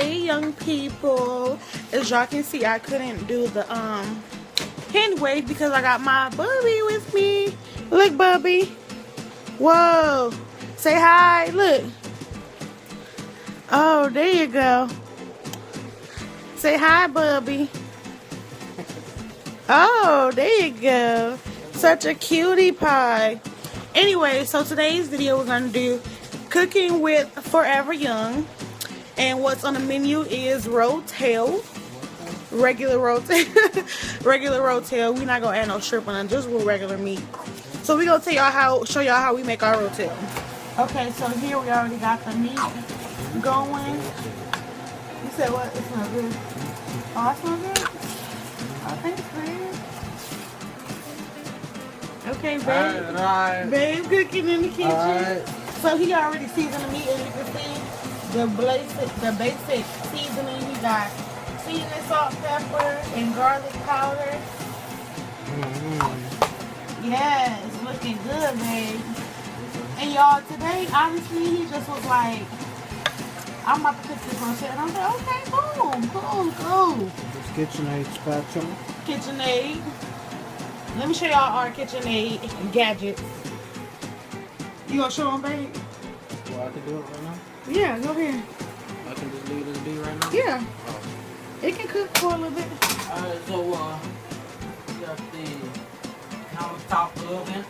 Hey young people, as y'all can see, I couldn't do the hand wave because I got my Bubby with me. Look, Bubby. Whoa. Say hi. Look. Oh, there you go. Say hi, Bubby. Oh, there you go. Such a cutie pie. Anyway, so today's video we're gonna do cooking with Forever Young. And what's on the menu is Rotel. Regular Rotel. Regular Rotel. We're not gonna add no shrimp on it, just with regular meat. So we're gonna tell y'all show y'all how we make our Rotel. Okay, so here we already got the meat going. You said what? It smells good. Oh, it smells good? I think it's good. Okay, babe. Right. Babe cooking in the kitchen. Right. So he already seasoned the meat, as you can see. The basic seasoning, he got seasoning, salt, pepper, and garlic powder. Yeah, it's looking good, babe. And y'all, today, honestly, he just was like, I'm about to cook this on set. And I was like, okay, boom, cool. This KitchenAid spatula. KitchenAid. Let me show y'all our KitchenAid gadgets. You gonna show them, babe? Well, I can do it right now? Yeah, go ahead. I can just leave this be right now? Yeah. Oh. It can cook for a little bit. Alright, so, we got the countertop oven.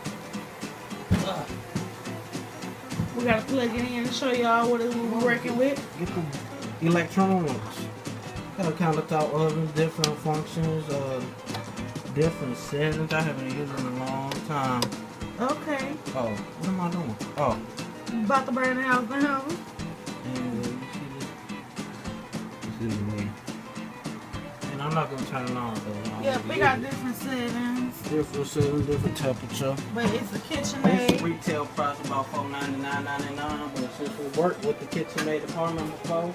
We gotta plug it in and show y'all what we're working with. Get the electronics. Got a countertop oven, different functions, different settings. I haven't used it in a long time. Okay. Oh, what am I doing? Oh. About to burn the house down. And you see this is me. And I'm not gonna turn it on though. Yeah, we got different settings. Different settings, different temperature. But it's the It's KitchenAid. retail price about $499.99, but since we worked with the KitchenAid department before,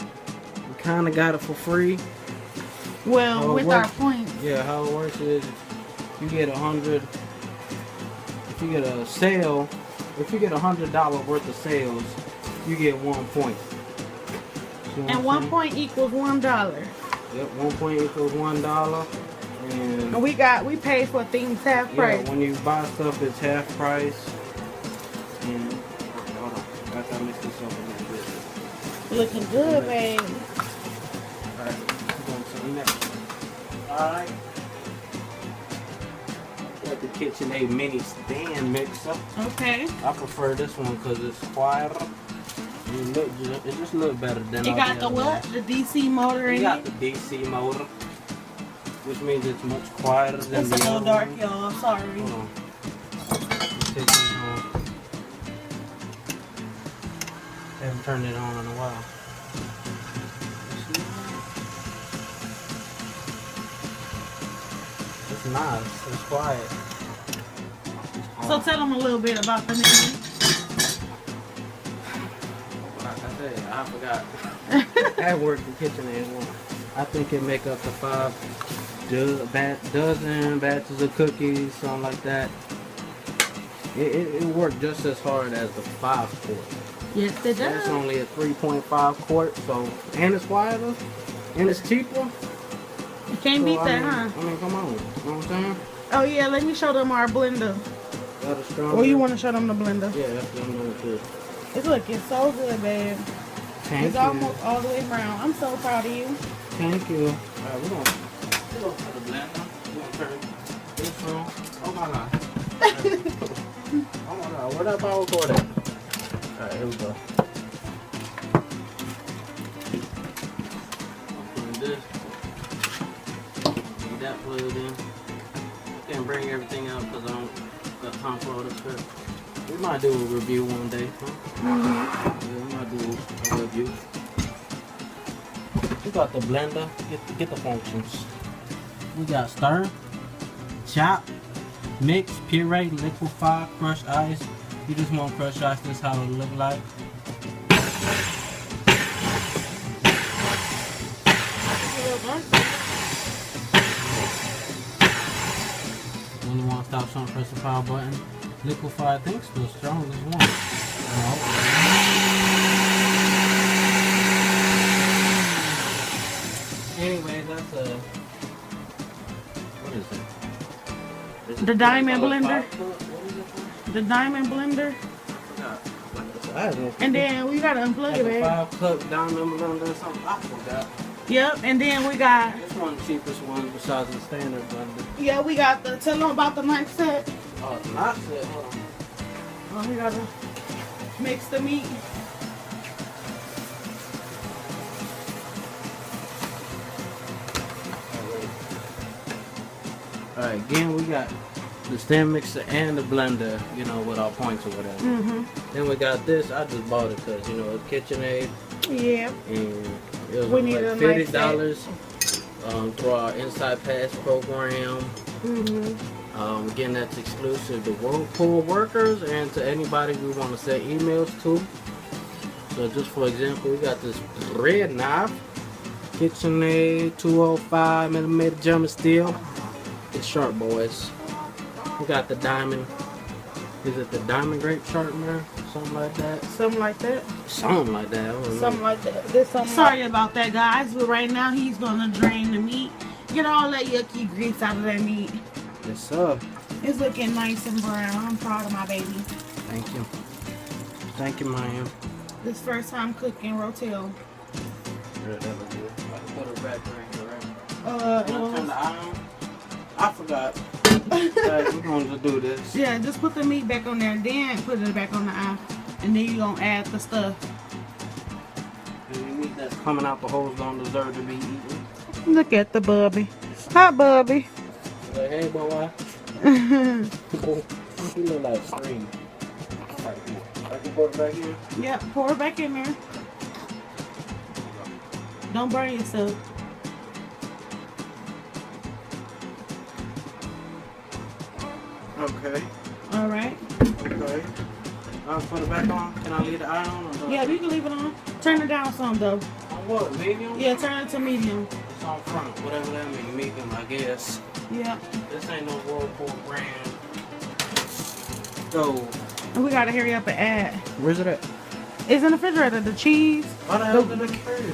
we kind of got it for free. Well, with our points. Yeah, how it works is you get 100. If you get a sale, if you get $100 worth of sales, you get 1 point. And 1 point equals $1. Yep, 1 point equals $1. And we paid for things half price. Yeah, when you buy stuff, it's half price. And hold on, I gotta mix this up a little bit. Looking good, babe. Alright, we're going to the next one. Alright. Got the KitchenAid mini stand mixer. Okay. I prefer this one because it's quieter. It just look better than It got the what? The DC motor in it? It got the DC motor, which means it's much quieter than the It's a little other dark, one. y'all. Sorry. Hold on. Take this on. Haven't turned it on in a while. It's nice. It's quiet. So tell them a little bit about the menu. Like I said, I forgot. I worked the KitchenAid one. I think it make up to 5 dozen batches of cookies, something like that. It worked just as hard as the 5 quart. Yes, it does. It's only a 3.5 quart, so, and it's quieter, and it's cheaper. You can't beat that, huh? I mean, come on. You know what I'm saying? Oh, yeah, let me show them our blender. Got a stronger. Or you want to show them the blender? Yeah, that's what I'm doing too. It's looking so good, babe. Thank It's you. almost all the way brown. I'm so proud of you. Thank you. Alright, we're going to put the blender. We're going to turn this on. Oh my god. Oh my god, where that power cord at? Alright, here we go. I'm putting this. Get that plugged in. Can't bring everything out because I don't got time for all this stuff. We might do a review one day, huh? Yeah, we might do a review. We got the blender. Get the functions. We got stir, chop, mix, puree, liquefy, crush ice. You just want crushed ice. This is how it look like. When you want to stop something, press the power button. Liquefy, I think it's the strongest one. No. The diamond blender. What is it for? The diamond blender. I forgot. And then we gotta unplug it, like a babe. 5-cup diamond blender or something. I forgot. Yep, and then we got, This one of the cheapest ones besides the standard blender. yeah, we got the, tell them about the knife set. Oh, it's not set. Hold on. Oh, we gotta mix the meat. Alright, again we got the stand mixer and the blender, you know, with our points or whatever. Mm-hmm. Then we got this. I just bought it because, you know, it's KitchenAid. Yeah. And it was We need like a knife $50 through our Inside Pass program. Mm-hmm. Again, that's exclusive to Whirlpool workers and to anybody we want to send emails to. So just for example, we got this red knife, KitchenAid 205mm German steel. It's sharp, boys. We got the diamond. Is it the diamond grape sharpener? Something like that. Something like that. Something like that. I don't know. Something like that. There's something. Sorry about that, guys. But right now he's gonna drain the meat. Get all that yucky grease out of that meat. Yes, sir. It's looking nice and brown. I'm proud of my baby. Thank you. Thank you, ma'am. This first time cooking Rotel. Yeah, that was good. I can put it back right here, right? It Wanna turn was, the iron? I forgot. Alright, we're going to do this. yeah, just put the meat back on there, then put it back on the eye, and then you're gonna add the stuff. And the meat that's coming out the holes don't deserve to be eaten. Look at the bubby. Hi, bubby. Like, hey, boy. You look like spring. I can put it back here. Yep, pour it back in there. Don't burn yourself. Okay. All right. Okay. I'll put it back on. Can I leave the iron on? Or not? Yeah, you can leave it on. Turn it down some though. On what? Medium? Yeah, turn it to medium. It's on front. Whatever that means. Medium, I guess. Yeah. This ain't no Whirlpool brand. So, And we gotta hurry up and add. where's it at? It's in the refrigerator. The cheese. What the hell did it carry?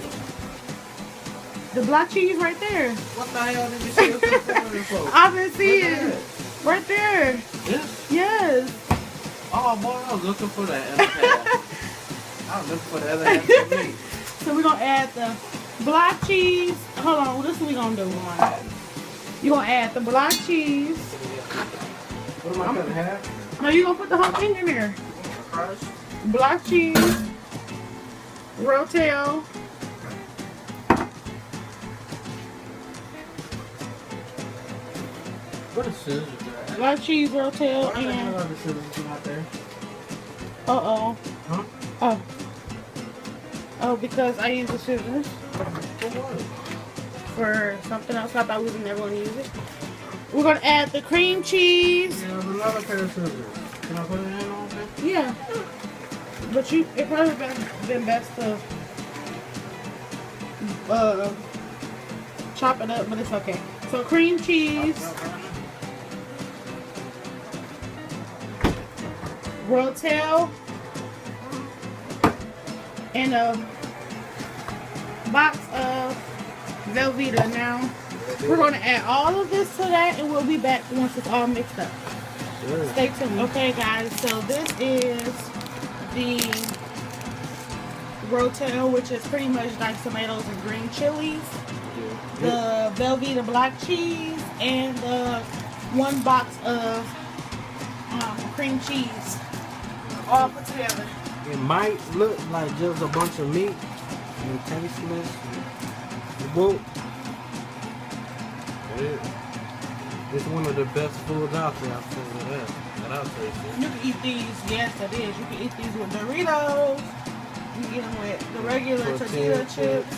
The black cheese right there. What the hell did you see us in the refrigerator for? I didn't see Look at it. that. Right there. This? Yes. Oh boy, I was looking for that other half. I was looking for the other half for me. So we're gonna add the black cheese. Hold on, this is what we're gonna do. You're gonna add the black cheese. What am I cutting half? No, you're gonna put the whole thing in there. Crushed? Black cheese, Rotel, What is scissors at? black cheese, Rotel, Why the hell and are the scissors out there? uh-oh. Huh? Oh. Oh, because I use the scissors For what? for something else. I thought we were never gonna use it. We're gonna add the cream cheese. Yeah, there's another pair of scissors. Can I put it in on there? Yeah. But it probably been best to chop it up, but it's okay. So cream cheese, Rotel, and a box of Velveeta. Now we're going to add all of this to that, and we'll be back once it's all mixed up. Sure. Stay tuned. Okay, guys. So this is the Rotel, which is pretty much diced tomatoes and green chilies, the Velveeta black cheese, and the one box of cream cheese, all put together. It might look like just a bunch of meat and tasteless. Well, it's one of the best foods out there. I've seen that I'll taste. You can eat these. Yes, it is. You can eat these with Doritos. You can eat them with the regular tortilla chips,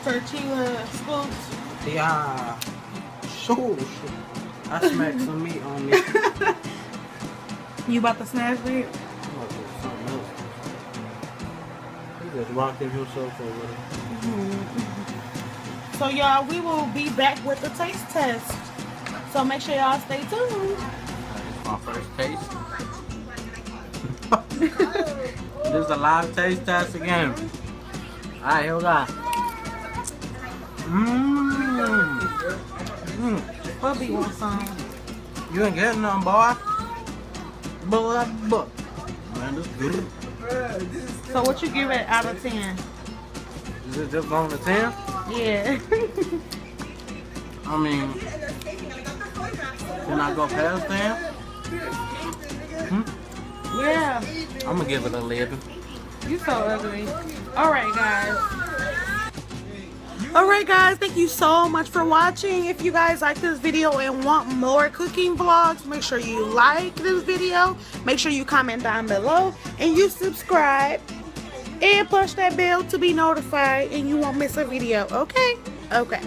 tortilla scoops. Yeah. Sure. I smacked some meat on me. You about to smash it? I'm about to do something else. He just rocking himself over there. So y'all, we will be back with the taste test. So make sure y'all stay tuned. This is my first taste. This is a live taste test again. Alright, here we go. Bubby wants some. You ain't getting nothing, boy. But. Man, this good. So what you give it out of 10? Is it just on the 10? Yeah. I mean, can I go past 10? Yeah. I'm gonna give it 11. You so ugly. Alright guys. Alright guys, thank you so much for watching. If you guys like this video and want more cooking vlogs, make sure you like this video. Make sure you comment down below. And you subscribe. And push that bell to be notified and you won't miss a video. Okay? Okay.